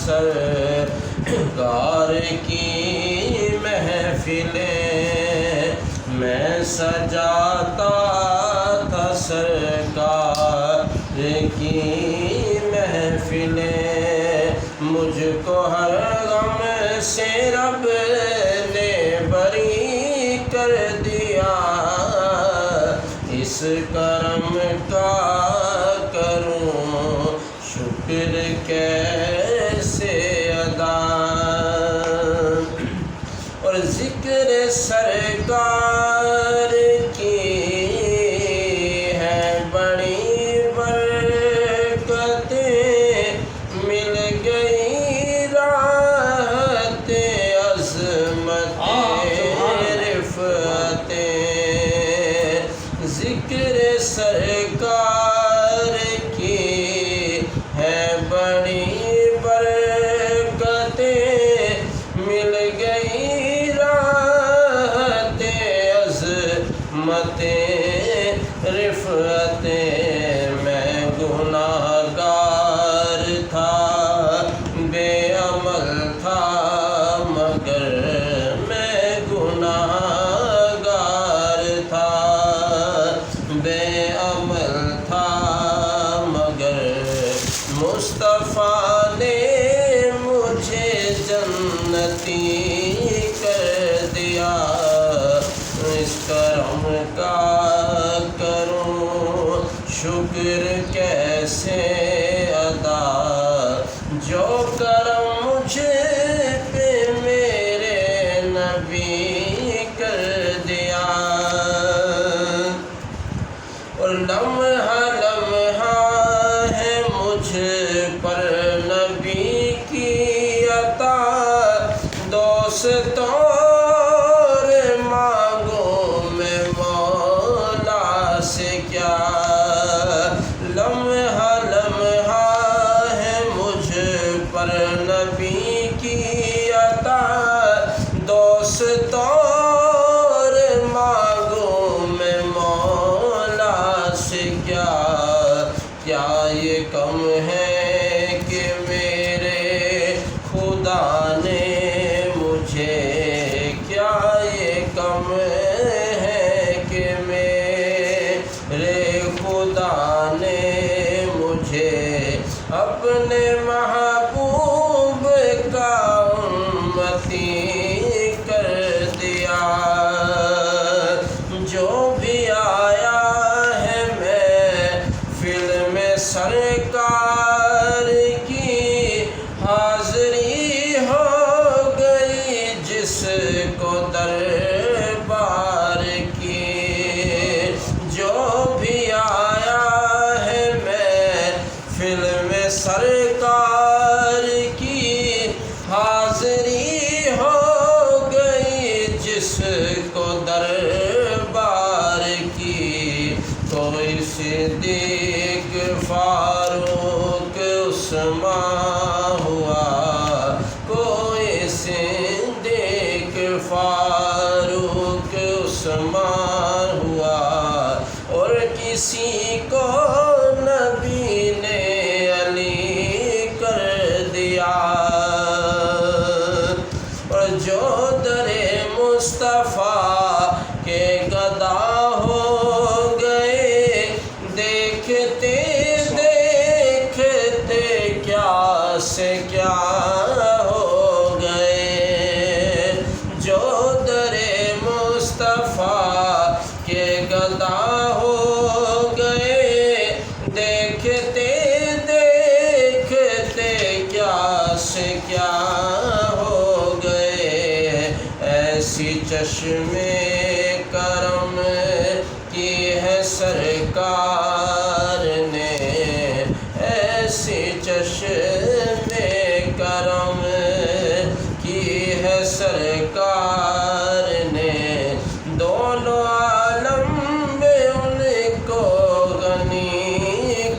سرکار کی محفلیں میں سجاتا تھا، سرکار کی محفلیں مجھ کو ہر غم سے رب نے بری کر دیا، اس کرم کا کروں شکر کیسے ادا۔ اور ذکر سرکار کی ہے بڑی برکتیں، مل گئی راحت عظمتیں رفعتیں، ذکر سرکار کی ہے بڑی برکتیں، مل گئی رفعتیں، میں گناہ گار تھا، بے عمل تھا، مگر میں گناہ گار تھا، بے عمل تھا، مگر مصطفیٰ نے مجھے جنتی کر دیا، اس کرم کا کروں شکر کیسے ادا، جو کرم مجھ پہ میرے نبی کر دیا۔ اور لمحہ لمحہ ہے مجھ پر نبی کی عطا، دوستوں لمحہ لمحہ ہے مجھ پر نبی کی عطا، دوستوں مانگوں میں مولا سے کیا، کیا یہ کم ہے کہ میرے خدا نے مجھے، کیا یہ کم ہے کہ میرے خدا نے مجھے اپنے محبوب کا امتی کر دیا، جو بھی آیا ہے محفل میں سرکار کی حاضری ہو گئی، جس کو دربار کی، جو بھی آیا ہے محفل میں سرکار کی حاضری ہو گئی، جس کو دربار کی، کوئی صدیق فاروق عثمان ہوا، کوئی صدیق فاروق عثمان ہوا، اور کسی کو نبی نے علی کر دیا، اور جو در مصطفیٰ کے گدا ہو گئے، دیکھتے دیکھتے کیا سے کیا ہو گئے، جو در مصطفیٰ کے گدا ہو گئے، دیکھتے دیکھتے کیا سے کیا ہو گئے، ایسی چشم کرم کی ہے سرکار نے، ایسی چشم کرم کی ہے سرکار نے، دونوں عالم میں ان کو غنی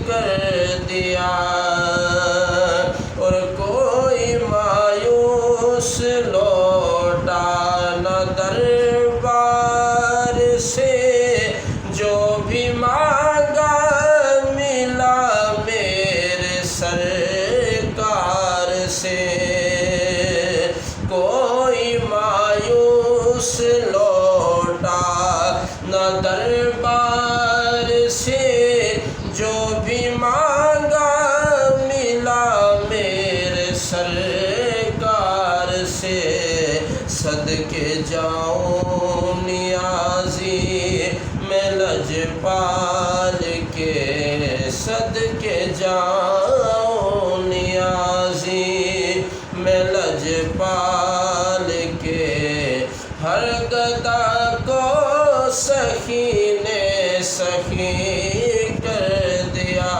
کر دیا، اور کوئی مایوس لوٹا نہ دربار سے، جو بھی مانگا ملا میرے سرکار سے کوئی مایوس لوٹا نہ دربار سے، جو بھی مانگا ملا میرے سرکار سے۔ صدقے جاؤں نیازی میں لجپال کے، صدقے جاؤں نیازی میں لجپال کے، ہر گدا کو سخی نے سخی کر دیا،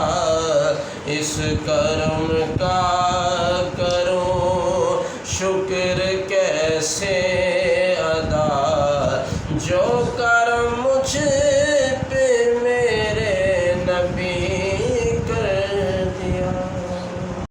اس کرم کا کروں شکر کیسے ادا، جو کرم مجھ